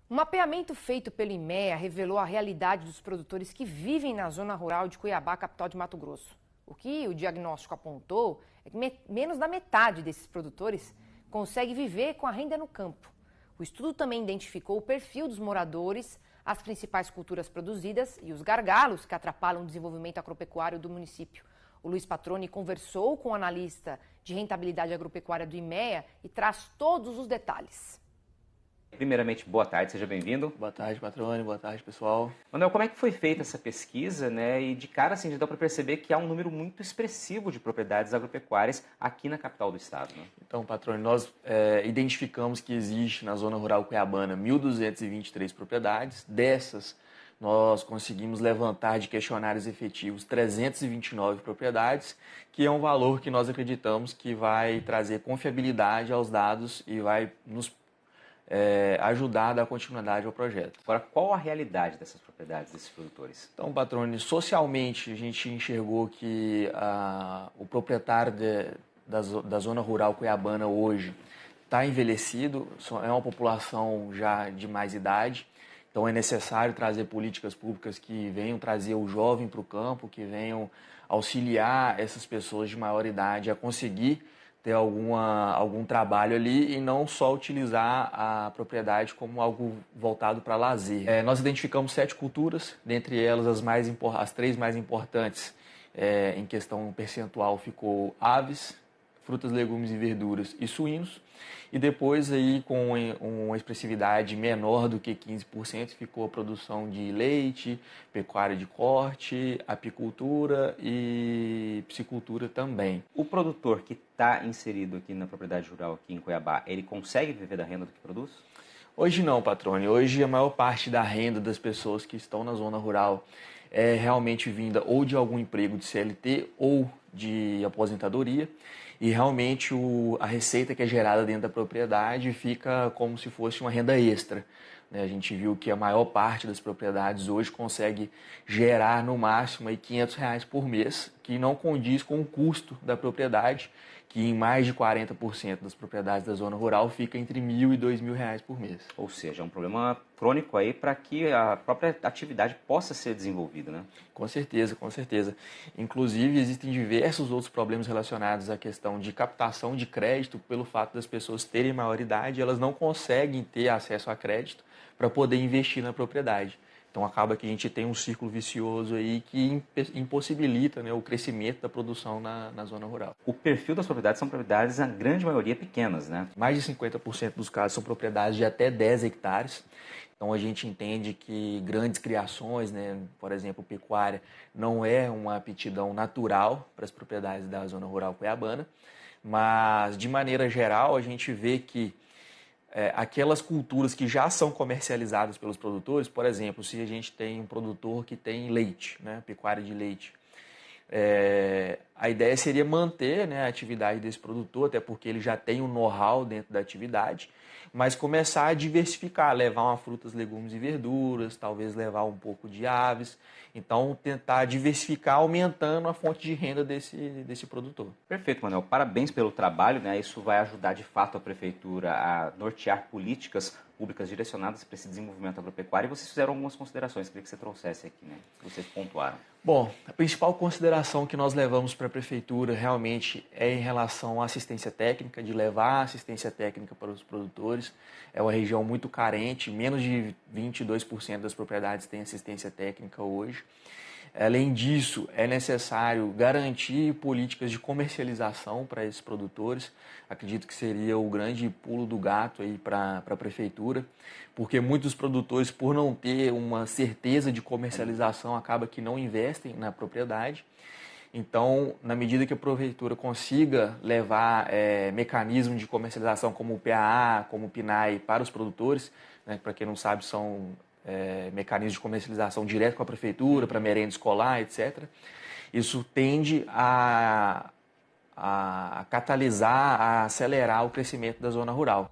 Um mapeamento feito pelo IMEA revelou a realidade dos produtores que vivem na zona rural de Cuiabá, capital de Mato Grosso. O que o diagnóstico apontou é que menos da metade desses produtores consegue viver com a renda no campo. O estudo também identificou o perfil dos moradores, as principais culturas produzidas e os gargalos que atrapalham o desenvolvimento agropecuário do município. O Luiz Patroni conversou com o analista de rentabilidade agropecuária do IMEA e traz todos os detalhes. Primeiramente, boa tarde, seja bem-vindo. Boa tarde, Patroni, boa tarde, pessoal. Manuel, como é que foi feita essa pesquisa, né? E de cara, assim, já dá para perceber que há um número muito expressivo de propriedades agropecuárias aqui na capital do estado, né? Então, Patroni, nós identificamos que existe na zona rural cuiabana 1.223 propriedades. Dessas, nós conseguimos levantar de questionários efetivos 329 propriedades, que é um valor que nós acreditamos que vai trazer confiabilidade aos dados e vai nos ajudar a dar continuidade ao projeto. Agora, qual a realidade dessas propriedades, desses produtores? Então, Patroni, socialmente a gente enxergou que o proprietário da zona rural cuiabana hoje está envelhecido, é uma população já de mais idade, então é necessário trazer políticas públicas que venham trazer o jovem para o campo, que venham auxiliar essas pessoas de maior idade a conseguir ter algum trabalho ali e não só utilizar a propriedade como algo voltado para lazer. Nós identificamos 7 culturas, dentre elas as 3 mais importantes em questão percentual ficou aves, frutas, legumes e verduras e suínos. E depois aí com uma expressividade menor do que 15% ficou a produção de leite, pecuária de corte, apicultura e piscicultura também. O produtor que está inserido aqui na propriedade rural aqui em Cuiabá, ele consegue viver da renda do que produz? Hoje não, Patroni. Hoje a maior parte da renda das pessoas que estão na zona rural é realmente vinda ou de algum emprego de CLT ou de aposentadoria. E realmente a receita que é gerada dentro da propriedade fica como se fosse uma renda extra. A gente viu que a maior parte das propriedades hoje consegue gerar no máximo aí R$500 por mês, que não condiz com o custo da propriedade, que em mais de 40% das propriedades da zona rural fica entre R$1.000 e R$2.000 por mês. Ou seja, é um problema crônico aí para que a própria atividade possa ser desenvolvida, né? Com certeza, com certeza. Inclusive, existem diversos outros problemas relacionados à questão de captação de crédito pelo fato das pessoas terem maioridade e elas não conseguem ter acesso a crédito para poder investir na propriedade. Então acaba que a gente tem um círculo vicioso aí que impossibilita, né, o crescimento da produção na zona rural. O perfil das propriedades são propriedades, na grande maioria, pequenas, né? Mais de 50% dos casos são propriedades de até 10 hectares. Então a gente entende que grandes criações, né, por exemplo, pecuária, não é uma aptidão natural para as propriedades da zona rural cuiabana, mas de maneira geral a gente vê que aquelas culturas que já são comercializadas pelos produtores, por exemplo, se a gente tem um produtor que tem leite, né, pecuária de leite, a ideia seria manter, né, a atividade desse produtor, até porque ele já tem um know-how dentro da atividade, mas começar a diversificar, levar uma frutas, legumes e verduras, talvez levar um pouco de aves. Então, tentar diversificar, aumentando a fonte de renda desse produtor. Perfeito, Manuel. Parabéns pelo trabalho, né? Isso vai ajudar, de fato, a Prefeitura a nortear políticas públicas direcionadas para esse desenvolvimento agropecuário. E vocês fizeram algumas considerações, queria que você trouxesse aqui, né? Que vocês pontuaram. Bom, a principal consideração que nós levamos para a Prefeitura realmente é em relação à assistência técnica, de levar assistência técnica para os produtores. É uma região muito carente, menos de 22% das propriedades têm assistência técnica hoje. Além disso, é necessário garantir políticas de comercialização para esses produtores. Acredito que seria o grande pulo do gato aí para a Prefeitura, porque muitos produtores, por não ter uma certeza de comercialização, acaba que não investem na propriedade. Então, na medida que a Prefeitura consiga levar mecanismos de comercialização como o PAA, como o PNAE para os produtores, né, para quem não sabe, são mecanismos de comercialização direto com a Prefeitura, para merenda escolar, etc. Isso tende a catalisar, a acelerar o crescimento da zona rural.